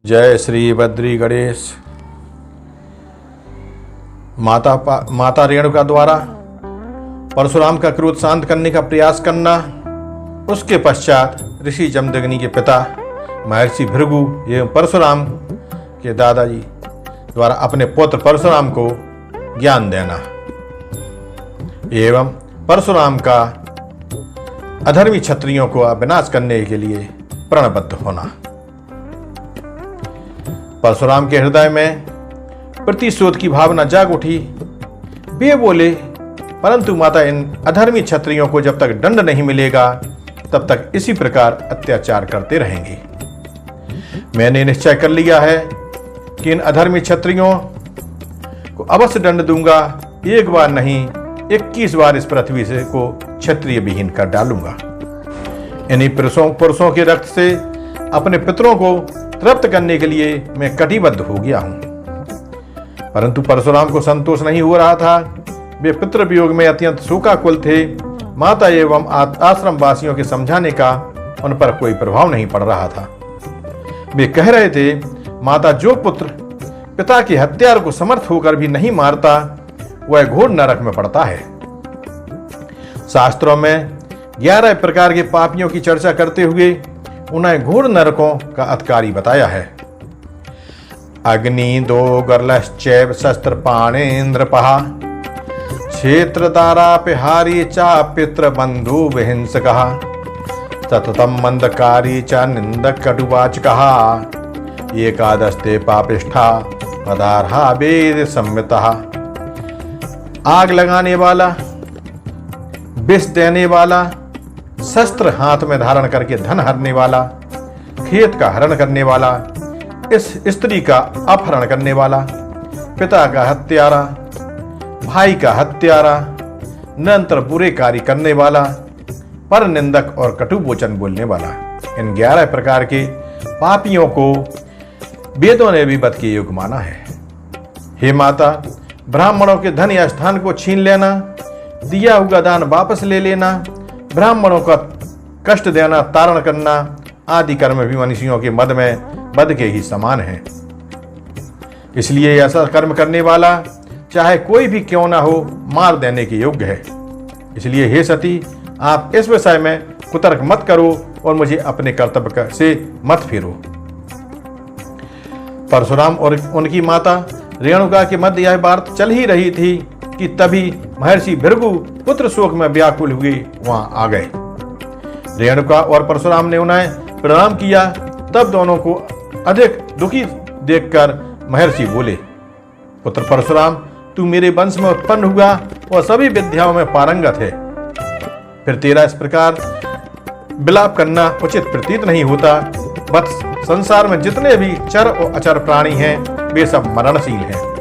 जय श्री बद्री गणेश। माता रेणुका द्वारा परशुराम का क्रोध शांत करने का प्रयास करना, उसके पश्चात ऋषि जमदग्नि के पिता महर्षि भृगु एवं परशुराम के दादाजी द्वारा अपने पुत्र परशुराम को ज्ञान देना एवं परशुराम का अधर्मी क्षत्रियों को विनाश करने के लिए प्रणबद्ध होना। परशुराम के हृदय में प्रतिशोध की भावना जाग उठी। वे बोले, परंतु माता, इन अधर्मी क्षत्रियों को जब तक दंड नहीं मिलेगा तब तक इसी प्रकार अत्याचार करते रहेंगे। मैंने निश्चय कर लिया है कि इन अधर्मी क्षत्रियों को अवश्य दंड दूंगा। एक बार नहीं, 21 बार इस पृथ्वी से को क्षत्रिय विहीन कर डालूंगा। इन्हीं पुरुषों के रक्त से अपने पितरों को तृप्त करने के लिए मैं कटिबद्ध हो गया हूं। परंतु परशुराम को संतोष नहीं हो रहा था। वे पितृ वियोग में अत्यंत शोकाकुल थे। माता एवं आश्रम वासियों के समझाने का उन पर कोई प्रभाव नहीं पड़ रहा था। वे कह रहे थे, माता, जो पुत्र पिता की हत्यार को समर्थ होकर भी नहीं मारता वह घोर नरक में पड़ता है। शास्त्रों में 11 प्रकार के पापियों की चर्चा करते हुए उन्हें घोर नरकों का अधिकारी बताया है। अग्नि दो गर्लश्चैव शस्त्र पाणेन्द्र पहा क्षेत्र दारापिहारी चा पितृ बंधु विहिंस कहा सततम मंदकारी चा निंदक कटुवाच कहा एकादस्ते पापिष्ठा पदार्हा वेद संमिता। आग लगाने वाला, विष देने वाला, शस्त्र हाथ में धारण करके धन हरने वाला, खेत का हरण करने वाला, इस स्त्री का अपहरण करने वाला, पिता का हत्यारा, भाई का हत्यारा, निरंतर बुरे कार्य करने वाला, पर निंदक और कटु वचन बोलने वाला, इन 11 प्रकार के पापियों को वेदों ने भी वध के योग्य माना है। हे माता, ब्राह्मणों के धन या स्थान को छीन लेना, दिया हुआ दान वापस ले लेना, ब्राह्मणों का कष्ट देना, तारण करना आदि कर्म भी मनुष्यों के मद में बद के ही समान है। इसलिए ऐसा कर्म करने वाला चाहे कोई भी क्यों ना हो, मार देने के योग्य है। इसलिए हे सती, आप इस विषय में कुतर्क मत करो और मुझे अपने कर्तव्य से मत फेरो। परशुराम और उनकी माता रेणुका के मध्य यह बात चल ही रही थी कि तभी महर्षि भृगु पुत्र शोक में व्याकुल हुए वहां आ गए। रेणुका और परशुराम ने उन्हें प्रणाम किया। तब दोनों को अधिक दुखी देखकर महर्षि बोले, पुत्र परशुराम, तू मेरे वंश में उत्पन्न हुआ और सभी विद्याओं में पारंगत है। फिर तेरा इस प्रकार विलाप करना उचित प्रतीत नहीं होता। बस संसार में जितने भी चर और अचर प्राणी हैं वे सब मरणशील हैं।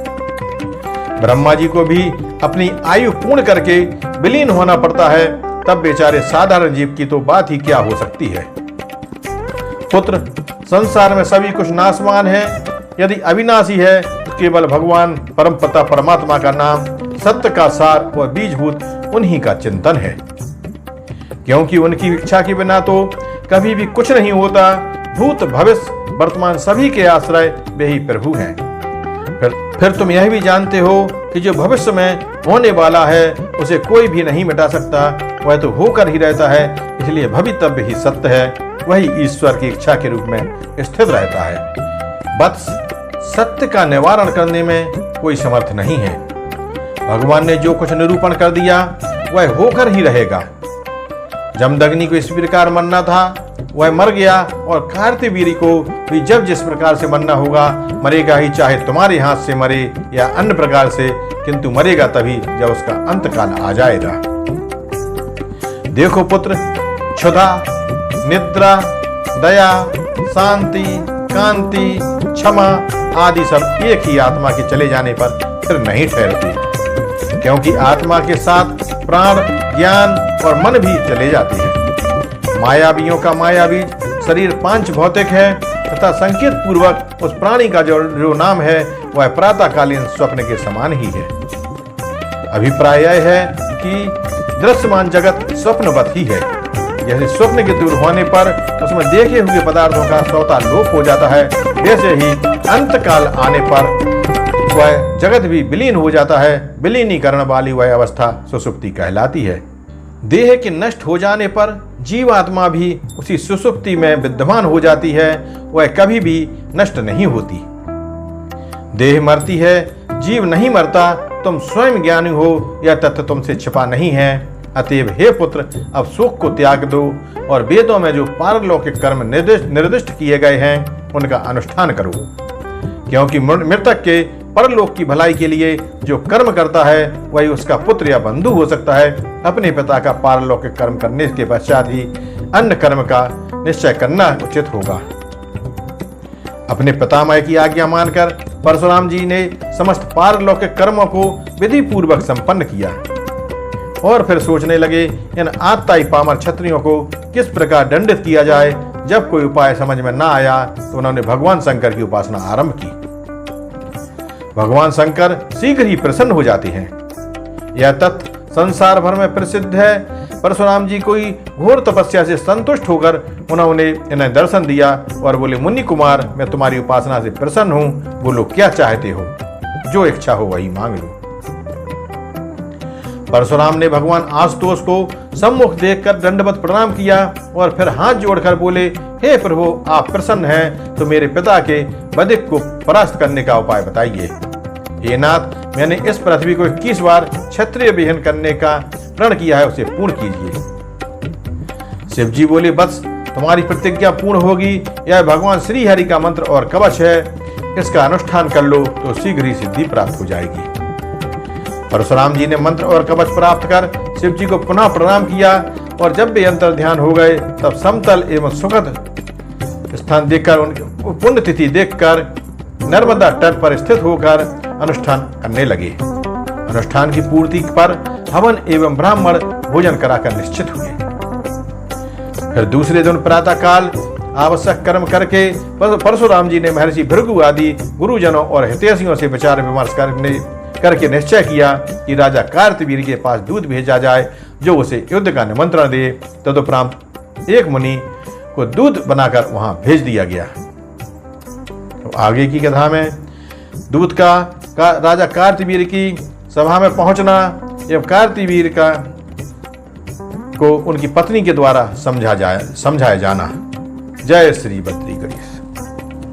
ब्रह्मा जी को भी अपनी आयु पूर्ण करके विलीन होना पड़ता है, तब बेचारे साधारण जीव की तो बात ही क्या हो सकती है। पुत्र, संसार में सभी कुछ नाशवान है। यदि अविनाशी है तो केवल भगवान परम पिता परमात्मा का नाम, सत्य का सार व बीजभूत उन्हीं का चिंतन है। क्योंकि उनकी इच्छा के बिना तो कभी भी कुछ नहीं होता। भूत भविष्य वर्तमान सभी के आश्रय वे ही प्रभु हैं। फिर तुम यह भी जानते हो कि जो भविष्य में होने वाला है उसे कोई भी नहीं मिटा सकता, वह तो होकर ही रहता है। इसलिए भवितव्य ही सत्य है, वही ईश्वर की इच्छा के रूप में स्थित रहता है। बस सत्य का निवारण करने में कोई समर्थ नहीं है। भगवान ने जो कुछ निरूपण कर दिया वह होकर ही रहेगा। जमदग्नि को इस प्रकार मरना था, वह मर गया, और कार्तिवीर्य को भी जब जिस प्रकार से मरना होगा मरेगा ही, चाहे तुम्हारे हाथ से मरे या अन्य प्रकार से, किंतु मरेगा तभी जब उसका अंतकाल आ जाएगा। देखो पुत्र, क्षुधा, निद्रा, दया, शांति, कांति, क्षमा आदि सब एक ही आत्मा के चले जाने पर फिर नहीं ठहरती, क्योंकि आत्मा के साथ प्राण, ज्ञान और मन भी चले जाते हैं। मायावियों का मायाबीज शरीर पांच भौतिक है तथा संकेत पूर्वक उस प्राणी का जो नाम है वह प्रातःकालीन स्वप्न के समान ही है। अभिप्राय यह है कि दृश्यमान जगत स्वप्नवत ही है। जैसे स्वप्न के दूर होने पर उसमें देखे हुए पदार्थों का स्वतः लोप हो जाता है, वैसे ही अंतकाल आने पर वह जगत भी विलीन हो जाता है। विलीनीकरण वाली वह अवस्था सुषुप्ति कहलाती है। देह के नष्ट हो जाने पर जीवात्मा भी उसी सुषुप्ति में विद्यमान हो जाती है, वह कभी भी नष्ट नहीं होती। देह मरती है, जीव नहीं मरता। तुम स्वयं ज्ञानी हो, यह तथ्य तुमसे छिपा नहीं है। अतएव हे पुत्र, अब सुख को त्याग दो और वेदों में जो पारलौकिक कर्म निर्दिष्ट किए गए हैं उनका अनुष्ठान करो, क्योंकि मृतक के परलोक की भलाई के लिए जो कर्म करता है वही उसका पुत्र या बंधु हो सकता है। अपने पिता का पारलौकिक कर्म करने के पश्चात ही अन्य कर्म का निश्चय करना उचित होगा। अपने पितामह की आज्ञा मानकर परशुराम जी ने समस्त पारलौकिक कर्मों को विधि पूर्वक संपन्न किया और फिर सोचने लगे इन आत्ताई पामर क्षत्रियों को किस प्रकार दंडित किया जाए। जब कोई उपाय समझ में न आया तो उन्होंने भगवान शंकर की उपासना आरंभ की। भगवान शंकर शीघ्र ही प्रसन्न हो जाते हैं। यह तथ्य संसार भर में प्रसिद्ध है। परशुराम जी कोई घोर तपस्या से संतुष्ट होकर उन्होंने इन्हें दर्शन दिया और बोले, मुनि कुमार, मैं तुम्हारी उपासना से प्रसन्न हूं। बोलो क्या चाहते हो, जो इच्छा हो वही मांग लो। परशुराम ने भगवान आशुतोष को सम्मुख देखकर दंडवत प्रणाम किया और फिर हाथ जोड़कर बोले, हे प्रभु, आप प्रसन्न हैं तो मेरे पिता के बधिक को परास्त करने का उपाय बताइए। हे नाथ, मैंने इस पृथ्वी को 21 बार क्षत्रिय विहीन करने का प्रण किया है, उसे पूर्ण कीजिए। शिव जी बोले, बस तुम्हारी प्रतिज्ञा पूर्ण होगी। यह भगवान श्री हरि का मंत्र और कवच है, इसका अनुष्ठान कर लो तो शीघ्र ही सिद्धि प्राप्त हो जाएगी। परशुराम जी ने मंत्र और कवच प्राप्त कर शिव जी को पुनः प्रणाम किया और जब वे अंतर ध्यान हो गए तब समतल एवं सुखद स्थान देखकर, उनकी पुण्यतिथि देखकर नर्मदा तट पर स्थित होकर अनुष्ठान करने लगे। अनुष्ठान की पूर्ति पर हवन एवं ब्राह्मण भोजन कराकर निश्चित हुए। फिर दूसरे दिन प्रातः काल आवश्यक कर्म करके परशुराम जी ने महर्षि भृगु आदि गुरुजनों और हितैषियों से विचार विमर्श करके निश्चय किया कि राजा कार्तवीर के पास दूत भेजा जाए जो उसे युद्ध का निमंत्रण दे। तदुपरांत एक मुनि को दूत बनाकर वहां भेज दिया गया। तो आगे की कथा में दूत का राजा कार्तवीर की सभा में पहुंचना एवं कार्तवीर को उनकी पत्नी के द्वारा समझाया जाना। जय श्री बद्री गणेश।